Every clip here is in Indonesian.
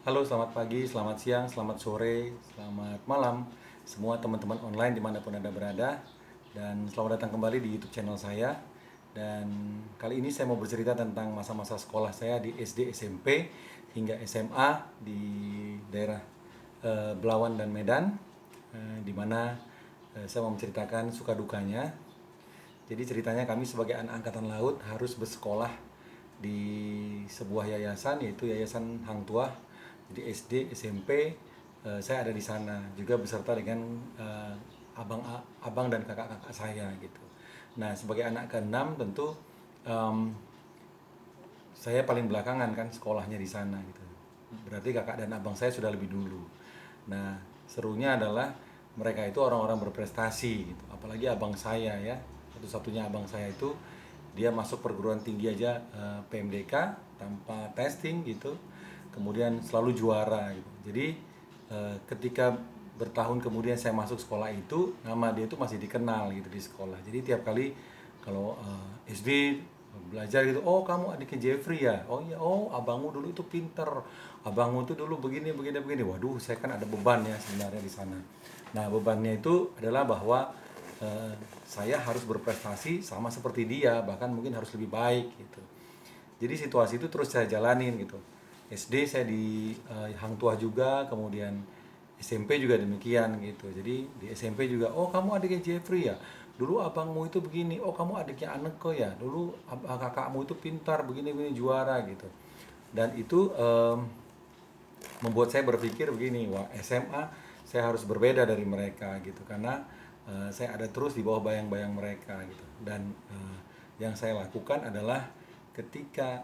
Halo, selamat pagi, selamat siang, selamat sore, selamat malam semua teman-teman online dimanapun Anda berada. Dan selamat datang kembali di YouTube channel saya. Dan kali ini saya mau bercerita tentang masa-masa sekolah saya di SD, SMP, hingga SMA di daerah Belawan dan Medan, di mana saya mau menceritakan suka dukanya. Jadi ceritanya kami sebagai anak angkatan laut harus bersekolah di sebuah yayasan, yaitu Yayasan Hang Tuah. Jadi SD, SMP saya ada di sana juga beserta dengan abang dan kakak-kakak saya gitu. Nah, sebagai anak keenam tentu em, saya paling belakangan kan sekolahnya di sana gitu. Berarti kakak dan abang saya sudah lebih dulu. Nah, serunya adalah mereka itu orang-orang berprestasi gitu. Apalagi abang saya ya. Satu-satunya abang saya itu dia masuk perguruan tinggi aja PMDK tanpa testing gitu. Kemudian selalu juara gitu. Jadi ketika bertahun kemudian saya masuk sekolah itu, nama dia itu masih dikenal gitu di sekolah. Jadi tiap kali kalau SD belajar gitu, oh kamu adiknya Jeffrey ya, oh iya, oh abangmu dulu itu pinter, abangmu itu dulu begini begini begini. Waduh, saya kan ada beban ya sebenarnya di sana. Nah, bebannya itu adalah bahwa saya harus berprestasi sama seperti dia, bahkan mungkin harus lebih baik gitu. Jadi situasi itu terus saya jalanin gitu. SD saya di Hang Tuah juga, kemudian SMP juga demikian gitu. Jadi di SMP juga, oh kamu adiknya Jeffrey ya, dulu abangmu itu begini, oh kamu adiknya Aneko ya, dulu kakakmu itu pintar begini-begini juara gitu. Dan itu membuat saya berpikir begini, wah SMA saya harus berbeda dari mereka gitu, karena saya ada terus di bawah bayang-bayang mereka gitu. Dan yang saya lakukan adalah ketika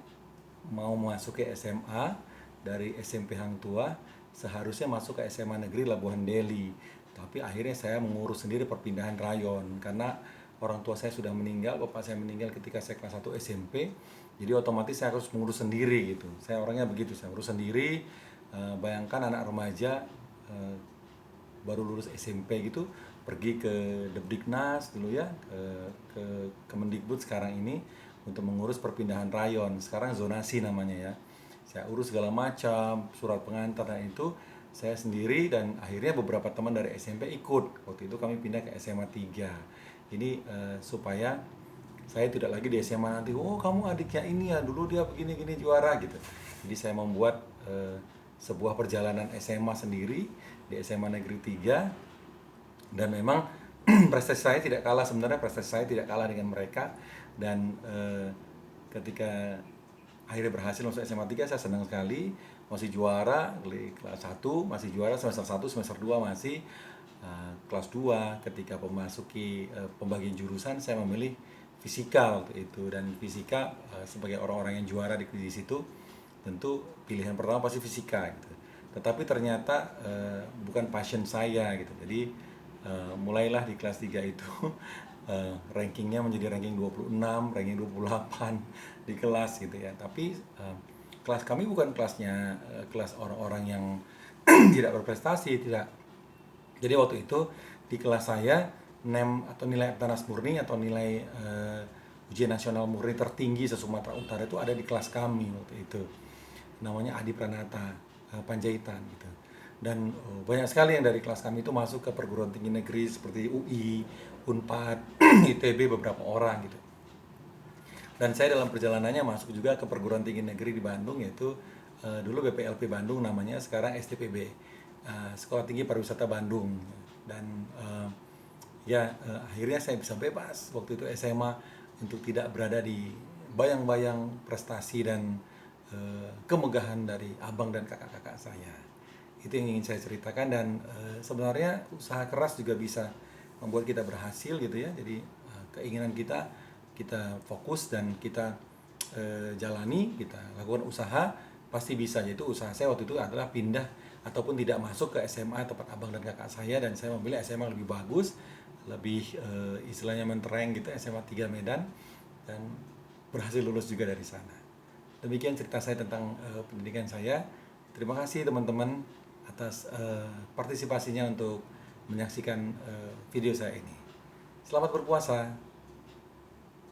mau masuk ke SMA dari SMP Hang Tuah, seharusnya masuk ke SMA Negeri Labuhan Deli, tapi akhirnya saya mengurus sendiri perpindahan rayon karena orang tua saya sudah meninggal, bapak saya meninggal ketika saya kelas 1 SMP. Jadi otomatis saya harus mengurus sendiri gitu. Saya orangnya begitu, saya urus sendiri. Bayangkan anak remaja eh, baru lulus SMP gitu pergi ke Depdiknas dulu ya, ke Kemendikbud sekarang ini untuk mengurus perpindahan rayon. Sekarang zonasi namanya ya. Saya urus segala macam, surat pengantar dan itu saya sendiri, dan akhirnya beberapa teman dari SMP ikut. Waktu itu kami pindah ke SMA 3. Ini supaya saya tidak lagi di SMA nanti, oh kamu adiknya ini ya, dulu dia begini-gini juara gitu. Jadi saya membuat sebuah perjalanan SMA sendiri di SMA Negeri 3. Dan memang prestasi saya tidak kalah, sebenarnya prestasi saya tidak kalah dengan mereka. Dan ketika akhirnya berhasil masuk SMA 3, saya senang sekali, masih juara di kelas 1, masih juara semester 1, semester 2 masih. Kelas 2 ketika memasuki pembagian jurusan, saya memilih fisika waktu itu. Dan fisika sebagai orang-orang yang juara di situ, tentu pilihan pertama pasti fisika gitu. Tetapi ternyata bukan passion saya gitu. Jadi mulailah di kelas 3 itu rankingnya menjadi ranking 26, ranking 28 di kelas gitu ya. Tapi kelas kami bukan kelasnya kelas orang-orang yang tidak berprestasi, tidak. Jadi waktu itu di kelas saya NEM atau nilai Aktanas murni atau nilai ujian nasional murni tertinggi se-Sumatera Utara itu ada di kelas kami waktu itu. Namanya Adi Pranata Panjaitan gitu. Dan banyak sekali yang dari kelas kami itu masuk ke perguruan tinggi negeri seperti UI, Unpad, ITB, beberapa orang gitu. Dan saya dalam perjalanannya masuk juga ke perguruan tinggi negeri di Bandung, yaitu dulu BPLP Bandung namanya, sekarang STPB, Sekolah Tinggi Pariwisata Bandung. Dan akhirnya saya bisa bebas waktu itu SMA untuk tidak berada di bayang-bayang prestasi dan kemegahan dari abang dan kakak-kakak saya. Itu yang ingin saya ceritakan. Dan sebenarnya usaha keras juga bisa membuat kita berhasil gitu ya. Jadi keinginan kita fokus dan kita jalani, kita lakukan usaha, pasti bisa. Yaitu usaha saya waktu itu adalah pindah ataupun tidak masuk ke SMA tempat abang dan kakak saya, dan saya memilih SMA yang lebih bagus, lebih istilahnya mentereng gitu, SMA 3 Medan, dan berhasil lulus juga dari sana. Demikian cerita saya tentang pendidikan saya. Terima kasih teman-teman atas partisipasinya untuk menyaksikan video saya ini. Selamat berpuasa.